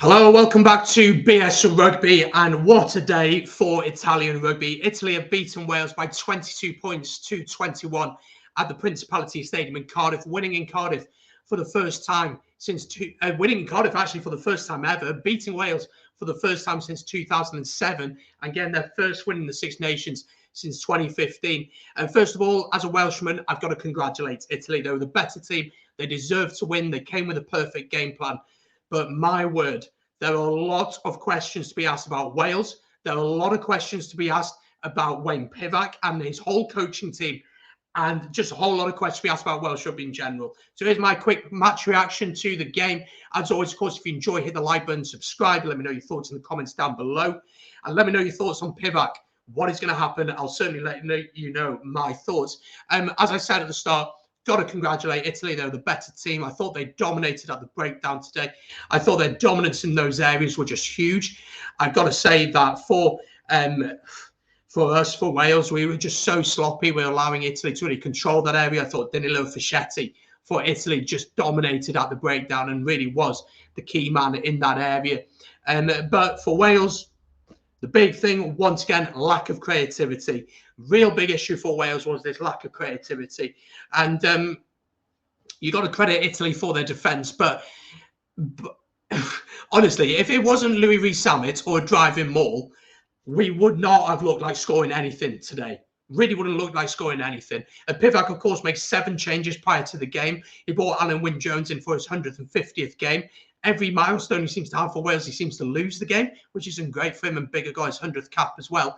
Hello, welcome back to BS Rugby, and what a day for Italian rugby. Italy have beaten Wales by 22 points to 21 at the Principality Stadium in Cardiff, winning in Cardiff for the first time winning in Cardiff actually for the first time ever, beating Wales for the first time since 2007, and getting their first win in the Six Nations since 2015. And first of all, as a Welshman, I've got to congratulate Italy. They were the better team. They deserved to win. They came with a perfect game plan. But my word, there are a lot of questions to be asked about Wales. There are a lot of questions to be asked about Wayne Pivac and his whole coaching team, and just a whole lot of questions to be asked about Welsh rugby in general. So here's my quick match reaction to the game. As always, of course, if you enjoy, hit the like button, subscribe, let me know your thoughts in the comments down below, and let me know your thoughts on Pivac. What is going to happen? I'll certainly let you know my thoughts. As I said at the start, got to congratulate Italy. They're the better team. I thought they dominated at the breakdown today. I thought their dominance in those areas were just huge. I've got to say that for us, for Wales, we were just so sloppy. We were allowing Italy to really control that area. I thought Danilo Fischetti for Italy just dominated at the breakdown and really was the key man in that area. But for Wales, the big thing, once again, lack of creativity. Real big issue for Wales was this lack of creativity. And you got to credit Italy for their defence. But honestly, if it wasn't Louis Rees-Zammit or a driving maul, we would not have looked like scoring anything today. Really wouldn't look like scoring anything. And Pivac, of course, makes 7 changes prior to the game. He brought Alan Wynne-Jones in for his 150th game. Every milestone he seems to have for Wales, he seems to lose the game, which isn't great for him, and bigger guy's 100th cap as well.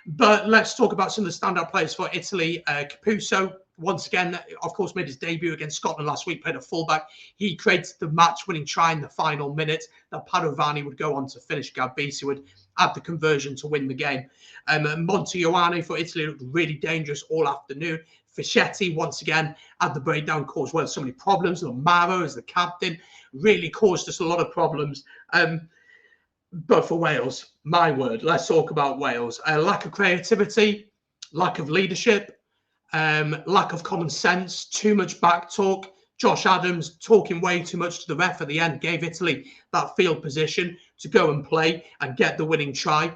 But let's talk about some of the standout players for Italy. Capuzzo, once again, of course, made his debut against Scotland last week, played a fullback. He created the match-winning try in the final minute that Padovani would go on to finish. Garbisi would add the conversion to win the game. Montejoane for Italy looked really dangerous all afternoon. Fischetti, once again, at the breakdown, caused Wales so many problems. Lomaro as the captain really caused us a lot of problems. But for Wales, my word, let's talk about Wales. Lack of creativity, lack of leadership, lack of common sense, too much back talk. Josh Adams talking way too much to the ref at the end gave Italy that field position to go and play and get the winning try.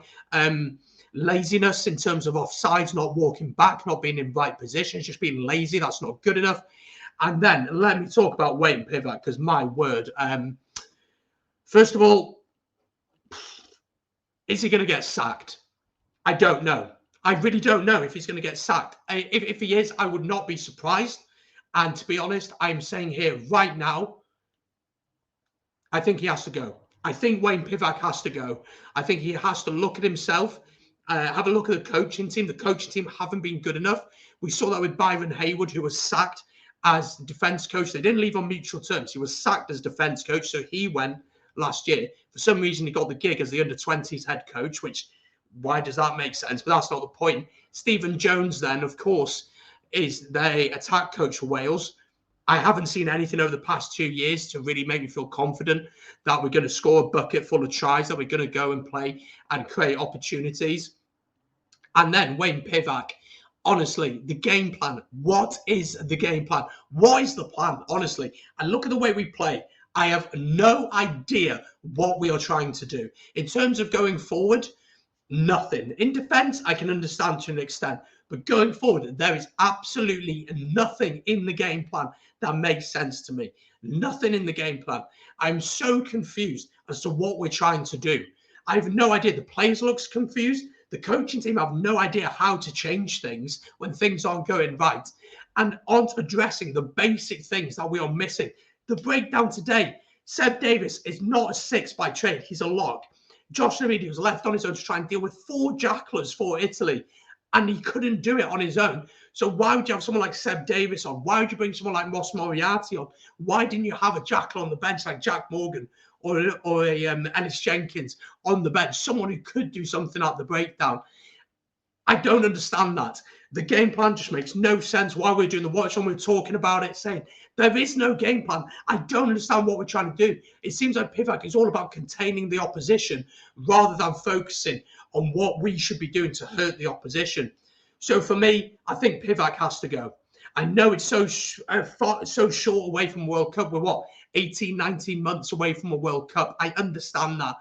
Laziness in terms of offsides, not walking back, not being in right positions, just being lazy. That's not good enough. And then let me talk about Wayne Pivac, because my word, first of all, is he going to get sacked? I don't know. I really don't know if he's going to get sacked. If he is, I would not be surprised. And to be honest, I'm saying here right now, I think he has to go. I think Wayne Pivac has to go. I think he has to look at himself, have a look at the coaching team. The coaching team haven't been good enough. We saw that with Byron Hayward, who was sacked as defence coach. They didn't leave on mutual terms. He was sacked as defence coach, so he went last year. For some reason, he got the gig as the under-20s head coach, which, why does that make sense? But that's not the point. Stephen Jones, then, of course, is the attack coach for Wales. I haven't seen anything over the past 2 years to really make me feel confident that we're going to score a bucket full of tries, that we're going to go and play and create opportunities. And then Wayne Pivac, honestly, the game plan. What is the game plan? What is the plan, honestly? And look at the way we play. I have no idea what we are trying to do. In terms of going forward, nothing. In defence, I can understand to an extent. But going forward, there is absolutely nothing in the game plan that makes sense to me. Nothing in the game plan. I'm so confused as to what we're trying to do. I have no idea. The players looks confused. The coaching team have no idea how to change things when things aren't going right and aren't addressing the basic things that we are missing. The breakdown today, Seb Davis is not a 6 by trade. He's a lock. Josh Naridi was left on his own to try and deal with 4 jacklers for Italy, and he couldn't do it on his own. So why would you have someone like Seb Davis on? Why would you bring someone like Moss Moriarty on? Why didn't you have a jackal on the bench like Jack Morgan or a Ennis Jenkins on the bench? Someone who could do something at the breakdown. I don't understand that. The game plan just makes no sense. While we're doing the watch on, we're talking about it, saying there is no game plan. I don't understand what we're trying to do. It seems like Pivac is all about containing the opposition rather than focusing on what we should be doing to hurt the opposition. So for me, I think Pivac has to go. I know it's so short away from World Cup. We're what, 18, 19 months away from a World Cup. I understand that.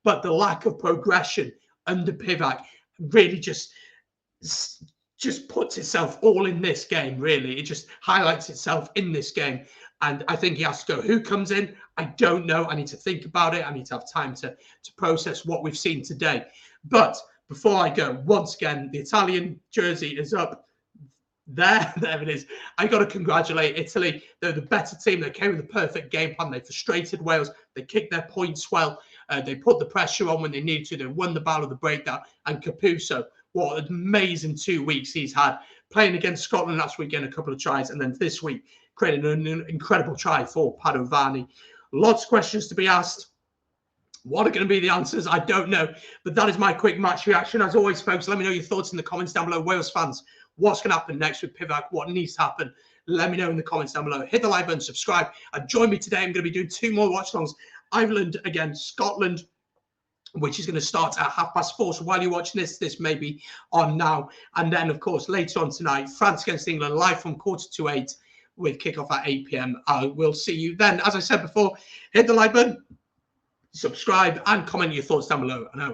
But the lack of progression under Pivac really just puts itself all in this game, really. It just highlights itself in this game. And I think he has to go. Who comes in? I don't know. I need to think about it. I need to have time to process what we've seen today. But before I go, once again, the Italian jersey is up. There it is. I got to congratulate Italy. They're the better team. They came with the perfect game plan. They frustrated Wales. They kicked their points well. They put the pressure on when they needed to. They won the battle of the breakdown. And Capuzzo, what an amazing 2 weeks he's had. Playing against Scotland last week, getting a couple of tries. And then this week, creating an incredible try for Padovani. Lots of questions to be asked. What are going to be the answers? I don't know. But that is my quick match reaction. As always, folks, let me know your thoughts in the comments down below. Wales fans, what's going to happen next with Pivac? What needs to happen? Let me know in the comments down below. Hit the like button, subscribe. And join me today. I'm going to be doing 2 more watch-alongs. Ireland against Scotland, which is going to start at 4:30. So while you're watching this may be on now. And then, of course, later on tonight, France against England, live from 7:45 with kickoff at 8 p.m. I will see you then. As I said before, hit the like button, subscribe, and comment your thoughts down below. And I